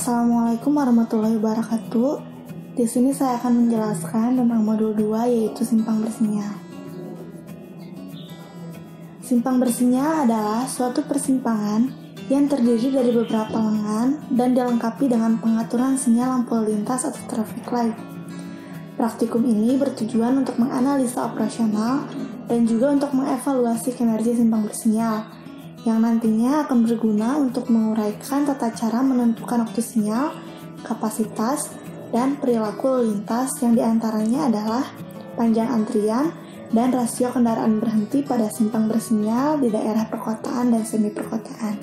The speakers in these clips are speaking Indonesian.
Assalamualaikum warahmatullahi wabarakatuh. Di sini saya akan menjelaskan tentang modul 2 yaitu simpang bersinyal. Simpang bersinyal adalah suatu persimpangan yang terdiri dari beberapa lengan dan dilengkapi dengan pengaturan sinyal lampu lintas atau traffic light. Praktikum ini bertujuan untuk menganalisa operasional dan juga untuk mengevaluasi kinerja simpang bersinyal yang nantinya akan berguna untuk menguraikan tata cara menentukan waktu sinyal, kapasitas, dan perilaku lalu lintas yang diantaranya adalah panjang antrian dan rasio kendaraan berhenti pada simpang bersinyal di daerah perkotaan dan semi perkotaan.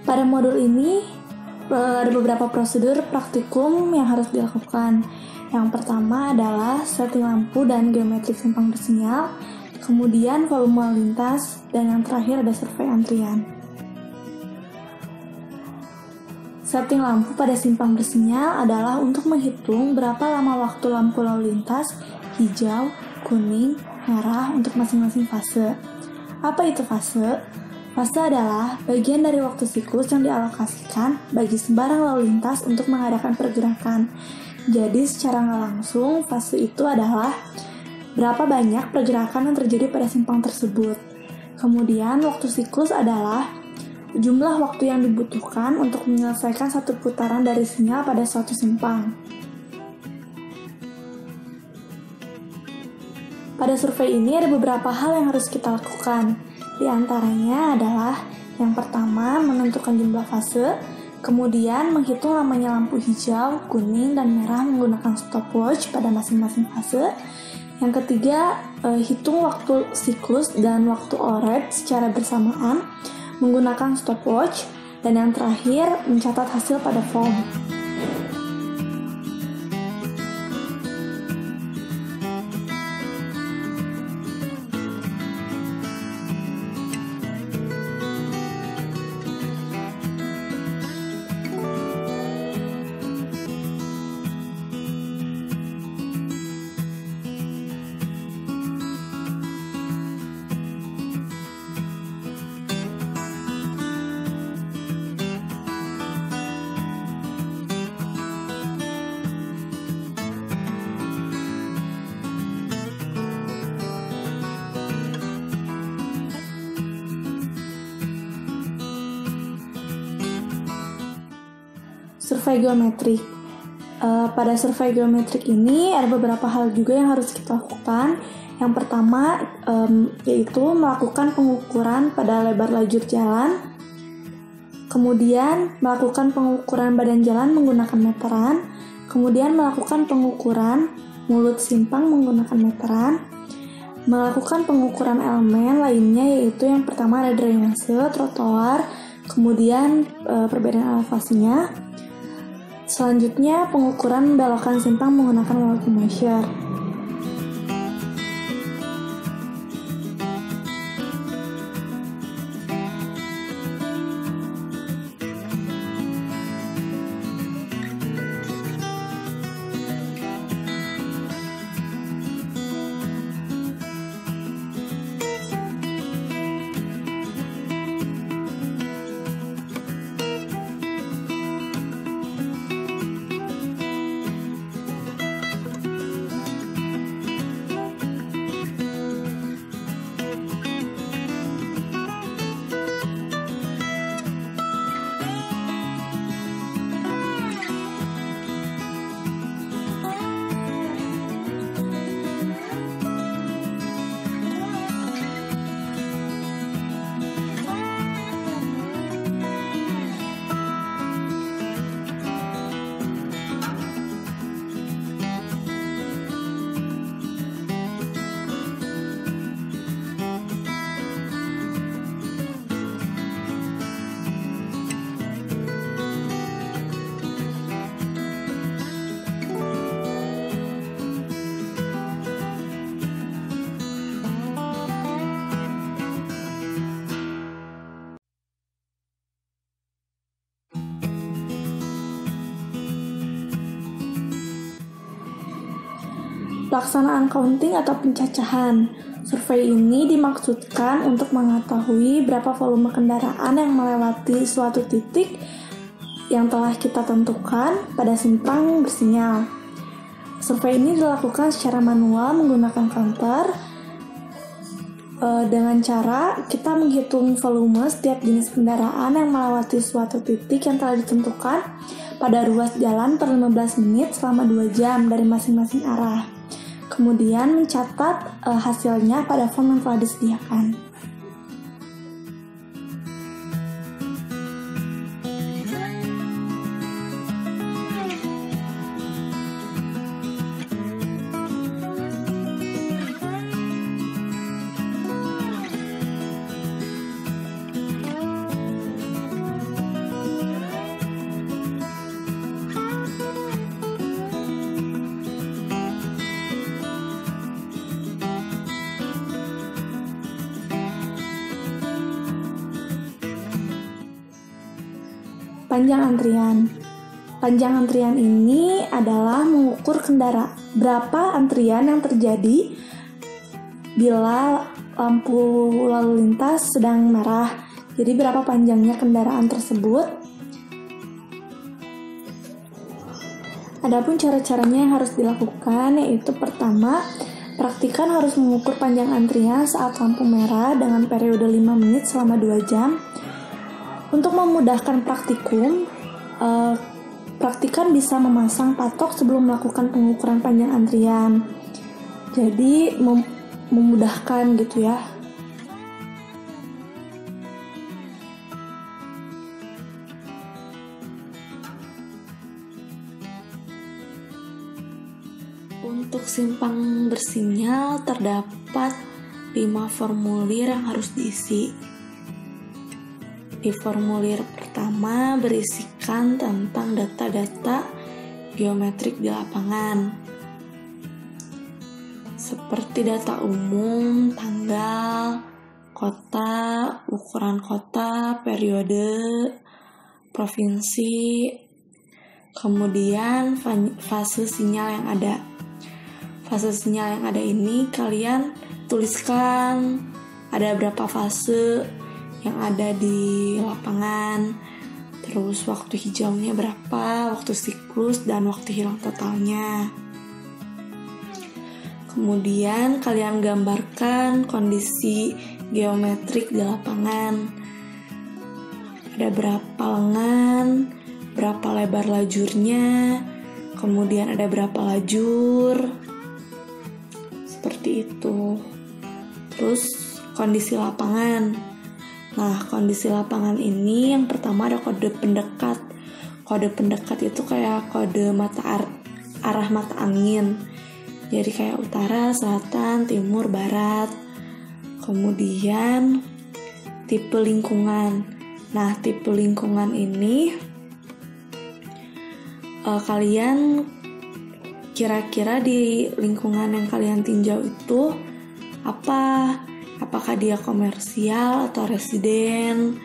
Pada modul ini ada beberapa prosedur praktikum yang harus dilakukan. Yang pertama adalah setting lampu dan geometrik simpang bersinyal, kemudian volume lalu lintas, dan yang terakhir ada survei antrian. Setting lampu pada simpang bersinyal adalah untuk menghitung berapa lama waktu lampu lalu lintas hijau, kuning, merah untuk masing-masing fase. Apa itu fase? Fase adalah bagian dari waktu siklus yang dialokasikan bagi sembarang lalu lintas untuk mengadakan pergerakan. Jadi secara nggak langsung, fase itu adalah berapa banyak pergerakan yang terjadi pada simpang tersebut. Kemudian waktu siklus adalah jumlah waktu yang dibutuhkan untuk menyelesaikan satu putaran dari sinyal pada suatu simpang. Pada survei ini ada beberapa hal yang harus kita lakukan. Di antaranya adalah yang pertama menentukan jumlah fase, kemudian menghitung lamanya lampu hijau, kuning, dan merah menggunakan stopwatch pada masing-masing fase. Yang ketiga, hitung waktu siklus dan waktu ORED secara bersamaan menggunakan stopwatch. Dan yang terakhir, mencatat hasil pada form. Survei geometrik. Pada survei geometrik ini ada beberapa hal juga yang harus kita lakukan. Yang pertama yaitu melakukan pengukuran pada lebar lajur jalan, kemudian melakukan pengukuran badan jalan menggunakan meteran, kemudian melakukan pengukuran mulut simpang menggunakan meteran, melakukan pengukuran elemen lainnya yaitu yang pertama ada drainase, trotoar, kemudian perbedaan elevasinya. Selanjutnya, pengukuran belokan simpang menggunakan multimeasure. Pelaksanaan counting atau pencacahan. Survei ini dimaksudkan untuk mengetahui berapa volume kendaraan yang melewati suatu titik yang telah kita tentukan pada simpang bersinyal. Survei ini dilakukan secara manual menggunakan counter dengan cara kita menghitung volume setiap jenis kendaraan yang melewati suatu titik yang telah ditentukan pada ruas jalan per 15 menit selama 2 jam dari masing-masing arah. Kemudian mencatat hasilnya pada form yang telah disediakan. Panjang antrian. Panjang antrian ini adalah mengukur berapa antrian yang terjadi bila lampu lalu lintas sedang merah. Jadi berapa panjangnya kendaraan tersebut. Adapun cara-caranya yang harus dilakukan yaitu pertama, praktikan harus mengukur panjang antrian saat lampu merah dengan periode 5 menit selama 2 jam. Untuk memudahkan praktikum, praktikan bisa memasang patok sebelum melakukan pengukuran panjang antrian. Jadi memudahkan gitu ya. Untuk simpang bersinyal terdapat 5 formulir yang harus diisi. Di formulir pertama berisikan tentang data-data geometrik di lapangan, seperti data umum, tanggal, kota, ukuran kota, periode, provinsi, kemudian fase sinyal yang ada. Fase sinyal yang ada ini kalian tuliskan ada berapa fase yang ada di lapangan, terus waktu hijaunya berapa, waktu siklus, dan waktu hilang totalnya. Kemudian kalian gambarkan kondisi geometrik di lapangan. Ada berapa lengan, berapa lebar lajurnya, kemudian ada berapa lajur, seperti itu. Terus kondisi lapangan. Nah, kondisi lapangan ini yang pertama ada kode pendekat. Kode pendekat itu kayak kode arah mata angin. Jadi kayak utara, selatan, timur, barat. Kemudian tipe lingkungan. Nah, tipe lingkungan ini kalian kira-kira di lingkungan yang kalian tinjau itu apa? Apakah dia komersial atau residen?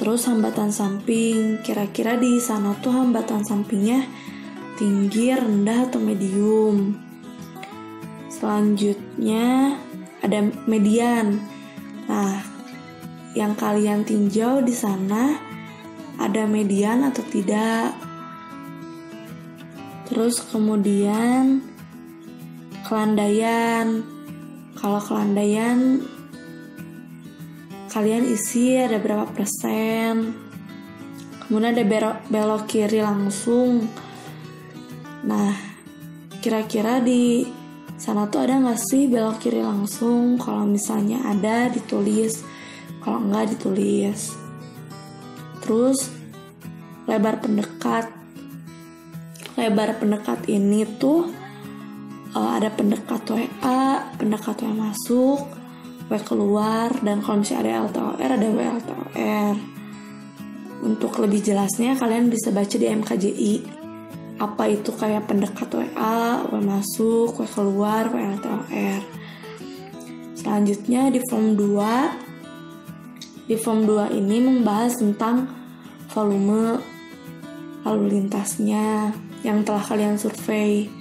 Terus hambatan samping, kira-kira di sana tuh hambatan sampingnya tinggi, rendah, atau medium. Selanjutnya ada median. Nah, yang kalian tinjau di sana ada median atau tidak? Terus kemudian kelandaian. Kalau kelandaian kalian isi ada berapa persen. Kemudian ada belok kiri langsung. Nah, kira-kira di sana tuh ada nggak sih belok kiri langsung? Kalau misalnya ada, ditulis. Kalau enggak, ditulis. Terus lebar pendekat. Lebar pendekat ini tuh ada pendekat WA, pendekat W masuk, W keluar, dan kalau misalnya ada LTOR, ada W LTOR. Untuk lebih jelasnya kalian bisa baca di MKJI. Apa itu kayak pendekat WA, W masuk, W keluar, W LTOR. Selanjutnya di form 2. Di form 2 ini membahas tentang volume lalu lintasnya yang telah kalian survei.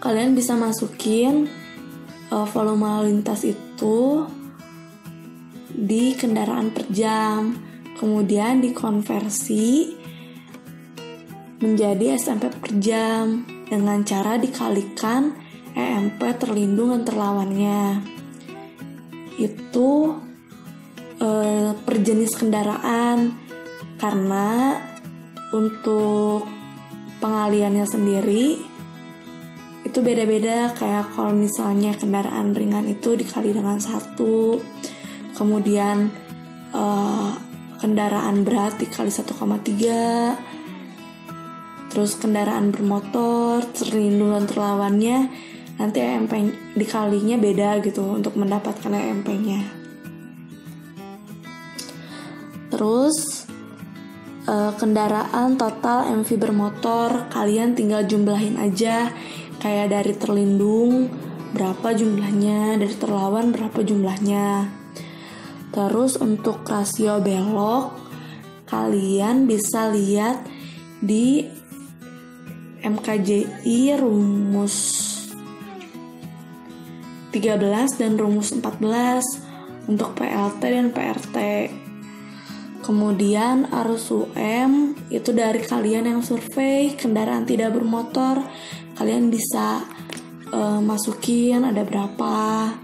Kalian bisa masukin volume lalu lintas itu di kendaraan per jam, kemudian dikonversi menjadi SMP per jam dengan cara dikalikan EMP terlindung dan terlawannya. Itu per jenis kendaraan, karena untuk pengaliannya sendiri itu beda-beda. Kayak kalau misalnya kendaraan ringan itu dikali dengan 1, kemudian kendaraan berat dikali 1,3, terus kendaraan bermotor terlindung dan terlawannya nanti EMP dikalinya beda gitu untuk mendapatkan EMP-nya. Terus kendaraan total MV bermotor kalian tinggal jumlahin aja, kayak dari terlindung berapa jumlahnya, dari terlawan berapa jumlahnya. Terus untuk rasio belok kalian bisa lihat di MKJI rumus 13 dan rumus 14 untuk PLT dan PRT. Kemudian arus UM itu dari kalian yang survei kendaraan tidak bermotor, kalian bisa masukin ada berapa.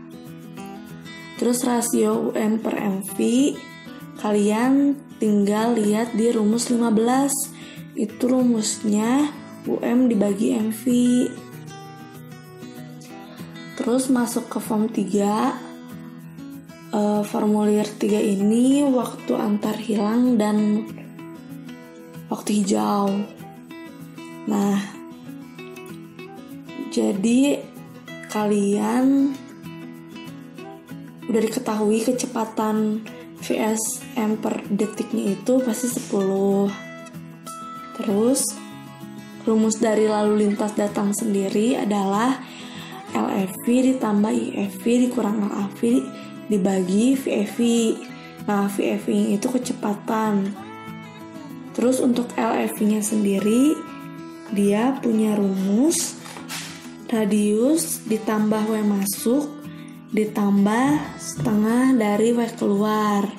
Terus rasio UM per MV kalian tinggal lihat di rumus 15. Itu rumusnya UM dibagi MV. Terus masuk ke form 3. Formulir 3 ini waktu antar hilang dan waktu hijau. Nah, jadi kalian udah diketahui kecepatan VSM per detiknya itu pasti 10. Terus rumus dari lalu lintas datang sendiri adalah LFV ditambah IFV dikurang LAV dibagi VFV. Nah, VFV itu kecepatan. Terus untuk LFV-nya sendiri, dia punya rumus radius ditambah W masuk ditambah setengah dari W keluar.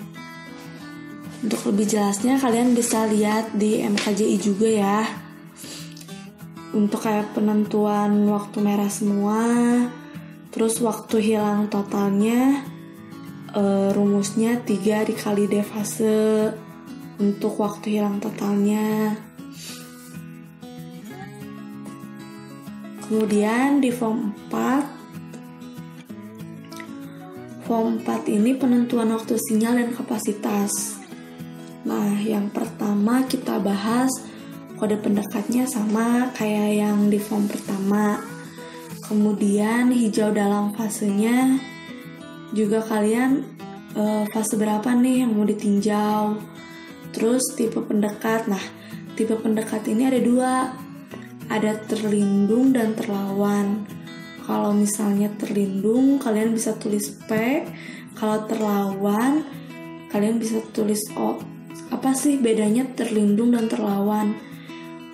Untuk lebih jelasnya kalian bisa lihat di MKJI juga ya. Untuk kayak penentuan waktu merah semua, terus waktu hilang totalnya rumusnya 3 dikali D fase untuk waktu hilang totalnya. Kemudian di form 4 ini penentuan waktu sinyal dan kapasitas. Nah, yang pertama kita bahas kode pendekatnya sama kayak yang di form pertama. Kemudian hijau dalam fasenya juga kalian fase berapa nih yang mau ditinjau. Terus tipe pendekat. Nah, tipe pendekat ini ada 2. Ada terlindung dan terlawan. Kalau misalnya terlindung kalian bisa tulis P. Kalau terlawan kalian bisa tulis O. Apa sih bedanya terlindung dan terlawan?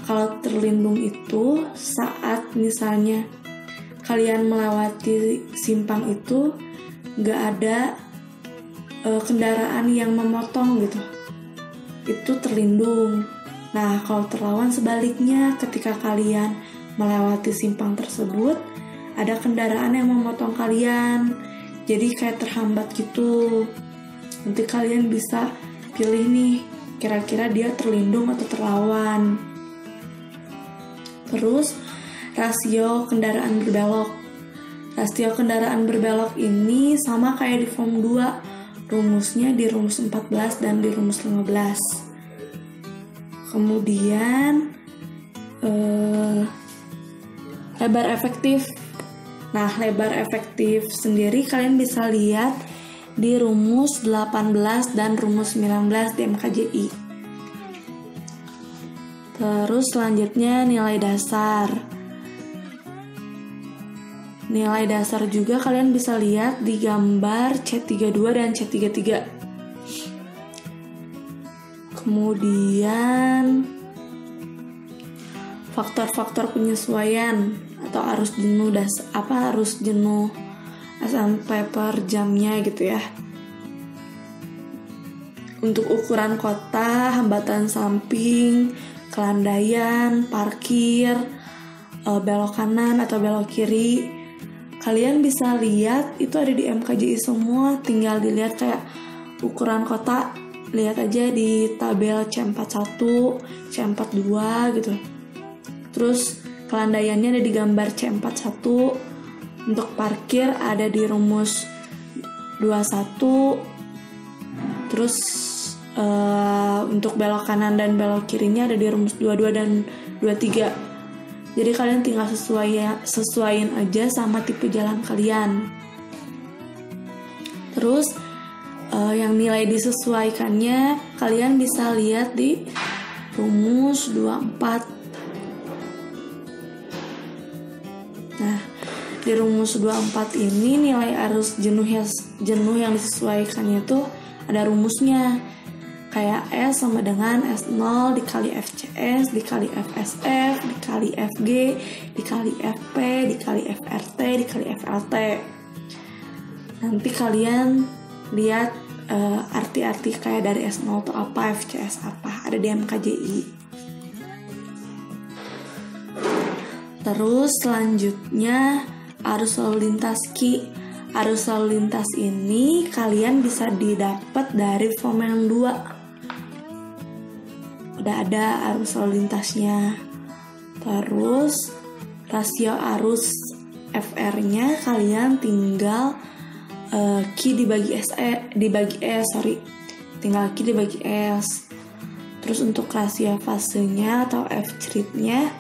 Kalau terlindung itu saat misalnya kalian melewati simpang itu nggak ada kendaraan yang memotong gitu, itu terlindung. Nah, kalau terlawan sebaliknya, ketika kalian melewati simpang tersebut ada kendaraan yang memotong kalian, jadi kayak terhambat gitu. Nanti kalian bisa pilih nih, kira-kira dia terlindung atau terlawan. Terus rasio kendaraan berbelok. Rasio kendaraan berbelok ini sama kayak di form 2, rumusnya di rumus 14 dan di rumus 15. Kemudian lebar efektif. Nah, lebar efektif sendiri kalian bisa lihat di rumus 18 dan rumus 19 di MKJI. Terus selanjutnya nilai dasar. Nilai dasar juga kalian bisa lihat di gambar C32 dan C33. Kemudian faktor-faktor penyesuaian atau arus jenuh sampai per jamnya gitu ya. Untuk ukuran kota, hambatan samping, kelandaian, parkir, belok kanan atau belok kiri, kalian bisa lihat itu ada di MKJI semua. Tinggal dilihat kayak ukuran kota, lihat aja di tabel C41, C42 gitu. Terus kelandaiannya ada di gambar C41. Untuk parkir ada di rumus 21. Terus untuk belok kanan dan belok kirinya ada di rumus 22 dan 23. Jadi kalian tinggal sesuaiin aja sama tipe jalan kalian. Terus yang nilai disesuaikannya kalian bisa lihat di rumus 24. Nah, di rumus 24 ini nilai arus jenuh yang disesuaikannya itu ada rumusnya. Kayak S sama dengan S0 dikali FCS dikali FSF dikali FG dikali FP dikali FRT dikali FLT. Nanti kalian lihat arti-arti kayak dari S0 itu apa, FCS apa, ada di MKJI. Terus selanjutnya arus lalu lintas Ki. Arus lalu lintas ini kalian bisa didapat dari form yang 2. Udah ada arus lalu lintasnya. Terus rasio arus FR-nya kalian tinggal Q dibagi tinggal Q dibagi S. Terus untuk rasio fasenya atau F-ceritnya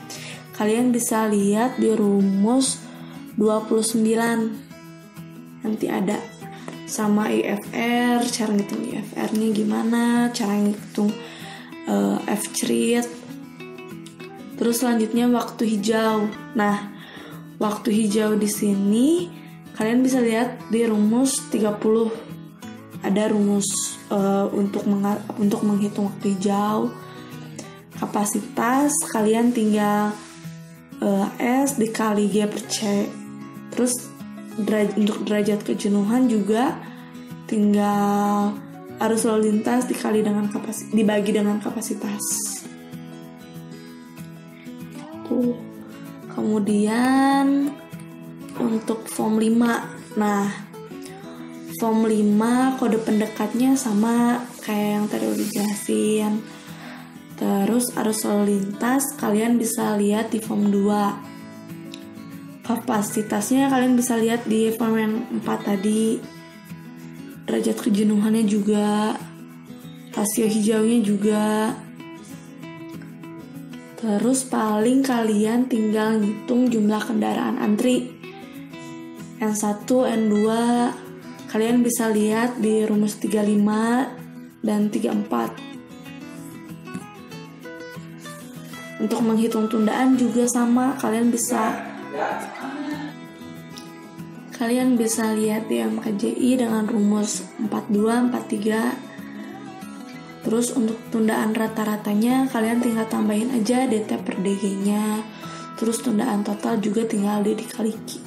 kalian bisa lihat di rumus 29. Nanti ada sama IFR, cara ngitung IFR-nya gimana, cara ngitung F-cerit. Terus selanjutnya waktu hijau. Nah, waktu hijau di sini kalian bisa lihat di rumus 30. Ada rumus untuk menghitung waktu hijau. Kapasitas kalian tinggal S dikali G per C. Terus untuk derajat kejenuhan juga tinggal arus lalu lintas dibagi dengan kapasitas. Tuh. Kemudian untuk form 5. Nah, form 5 kode pendekatnya sama kayak yang tadi udah dijelasin. Terus arus lalu lintas kalian bisa lihat di form 2. Kapasitasnya kalian bisa lihat di form yang 4 tadi. Derajat kejenuhannya juga, rasio hijaunya juga. Terus paling kalian tinggal ngitung jumlah kendaraan antri. N1, N2 kalian bisa lihat di rumus 35 dan 34. Untuk menghitung tundaan juga sama, kalian bisa lihat di MKJI dengan rumus 42, 43. Terus untuk tundaan rata-ratanya kalian tinggal tambahin aja DT per DG-nya. Terus tundaan total juga tinggal dikali Q.